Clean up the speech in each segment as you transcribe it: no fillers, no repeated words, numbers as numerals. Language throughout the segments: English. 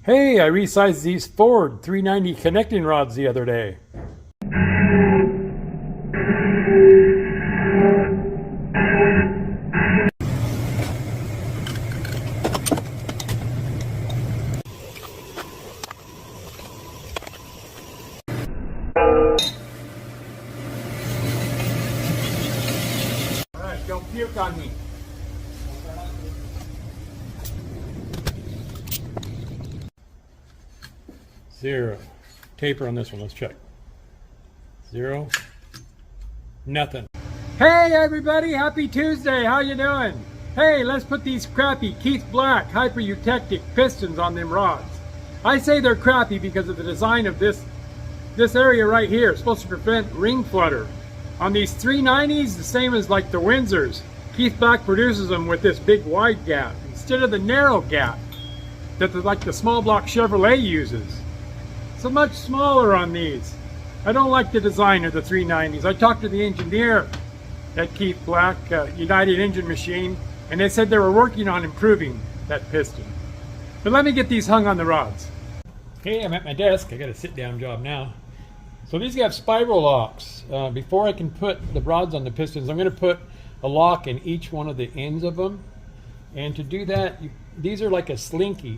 Hey, I resized these Ford 390 connecting rods the other day. Alright, don't puke on me. Zero. Taper on this one, let's check. Zero. Nothing. Hey everybody, happy Tuesday, how you doing? Hey, let's put these crappy Keith Black hyper-eutectic pistons on them rods. I say they're crappy because of the design of this area right here. It's supposed to prevent ring flutter. On these 390s, the same as like the Windsors, Keith Black produces them with this big wide gap instead of the narrow gap that like the small block Chevrolet uses. So much smaller on these. I don't like the design of the 390s. I talked to the engineer at Keith Black, United Engine Machine, and they said they were working on improving that piston. But let me get these hung on the rods. Okay, I'm at my desk. I got a sit-down job now. So these have spiral locks. Before I can put the rods on the pistons, I'm going to put a lock in each one of the ends of them. And to do that, these are like a slinky.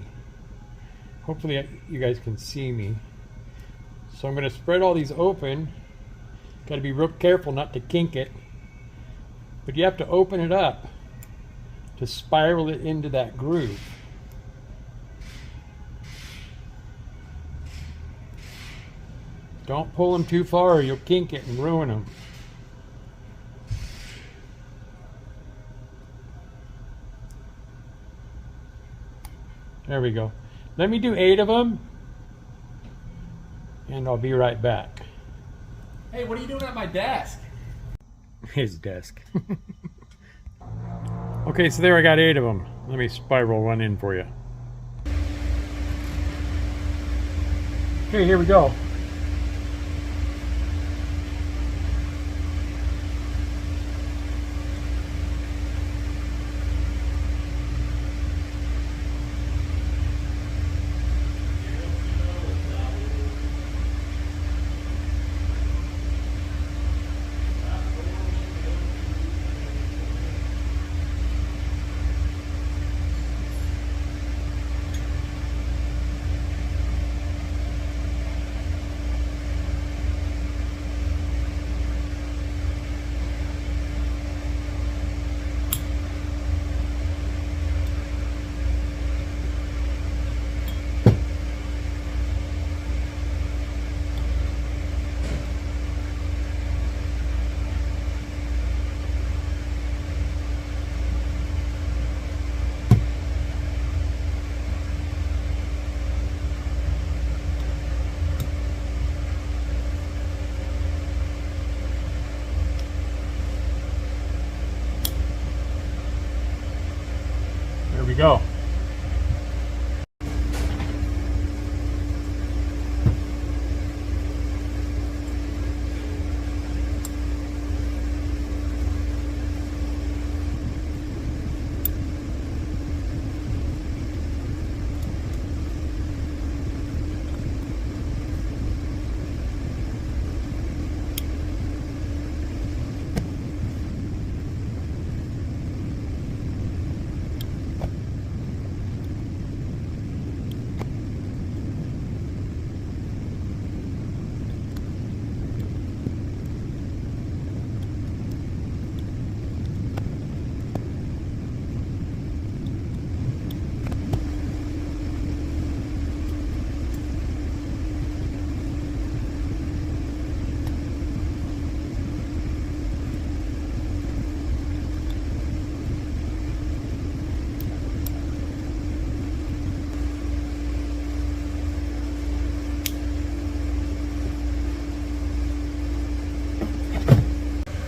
Hopefully you guys can see me. So I'm going to spread all these open. Got to be real careful not to kink it. But you have to open it up to spiral it into that groove. Don't pull them too far or you'll kink it and ruin them. There we go. Let me do 8 of them. And I'll be right back. Hey, what are you doing at my desk? His desk. Okay, so there I got 8 of them. Let me spiral one in for you. Okay, here we go. There we go.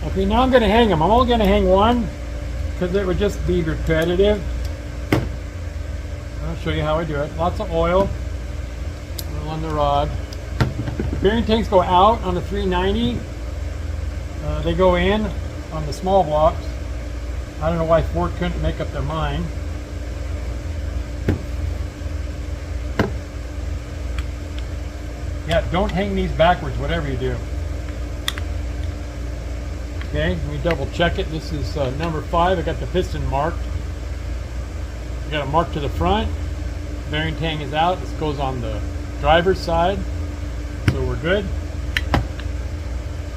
Okay, now I'm going to hang them. I'm only going to hang one because it would just be repetitive. I'll show you how I do it. Lots of oil on the rod. Bearing tanks go out on the 390. They go in on the small blocks. I don't know why Ford couldn't make up their mind. Yeah, don't hang these backwards, whatever you do. Okay, let me double check it. This is number 5. I got the piston marked. I got a mark to the front. Bearing tang is out. This goes on the driver's side, so we're good.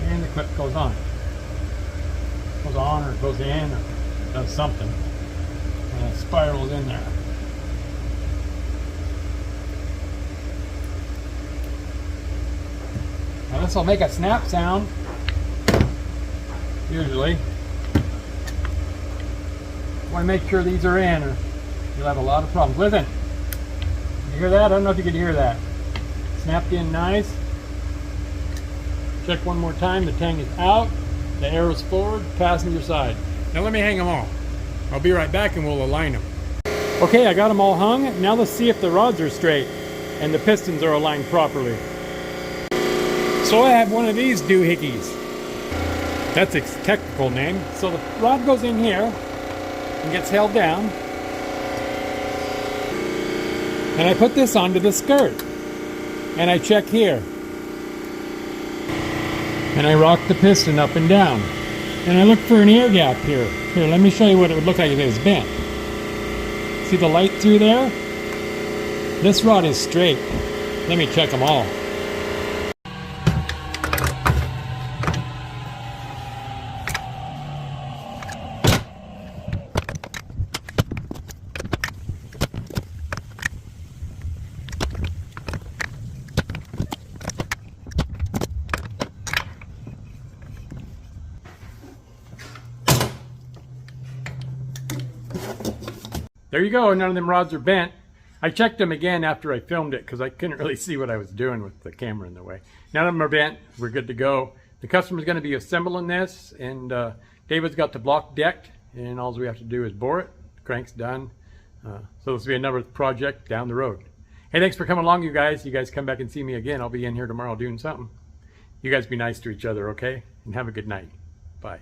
And the clip goes on. Goes on, or it goes in, or does something. And it spirals in there. Now this will make a snap sound, usually. Want to make sure these are in, or you'll have a lot of problems. Listen, you hear that? I don't know if you can hear that. Snapped in nice. Check one more time. The tang is out. The arrow's forward, passenger side. Now let me hang them all. I'll be right back and we'll align them. Okay, I got them all hung. Now let's see if the rods are straight and the pistons are aligned properly. So I have one of these doohickeys. That's its technical name. So the rod goes in here and gets held down. And I put this onto the skirt. And I check here. And I rock the piston up and down. And I look for an air gap here. Here, let me show you what it would look like if it was bent. See the light through there? This rod is straight. Let me check them all. There you go, none of them rods are bent. I checked them again after I filmed it because I couldn't really see what I was doing with the camera in the way. None of them are bent, we're good to go. The customer's going to be assembling this, and David's got the block decked, and all we have to do is bore it. The crank's done. So this will be another project down the road. Hey, thanks for coming along, you guys. You guys come back and see me again. I'll be in here tomorrow doing something. You guys be nice to each other, okay? And have a good night. Bye.